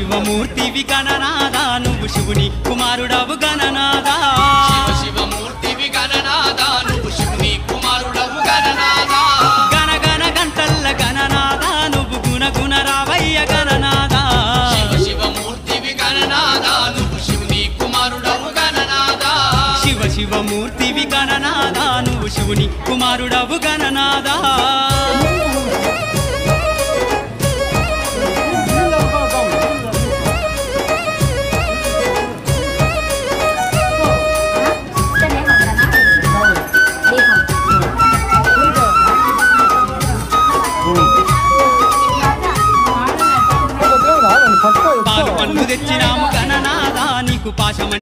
శివమూర్తివి గణనాదా నువ్వు శివుని కుమారుడవు గణనాదా శివమూర్తివి గణనాదా నువ్వు శివుని కుమారుడవు గణనాదా గణ గణ గంటల్ల గణనాదా నువ్వు గుణ గుణ రావయ్య గణనాదా శివమూర్తివి గణనాదా నువ్వు శివుని కుమారుడవు గణనాదా శివమూర్తివి గణనాదా నువ్వు శివుని కుమారుడవు గణనాదా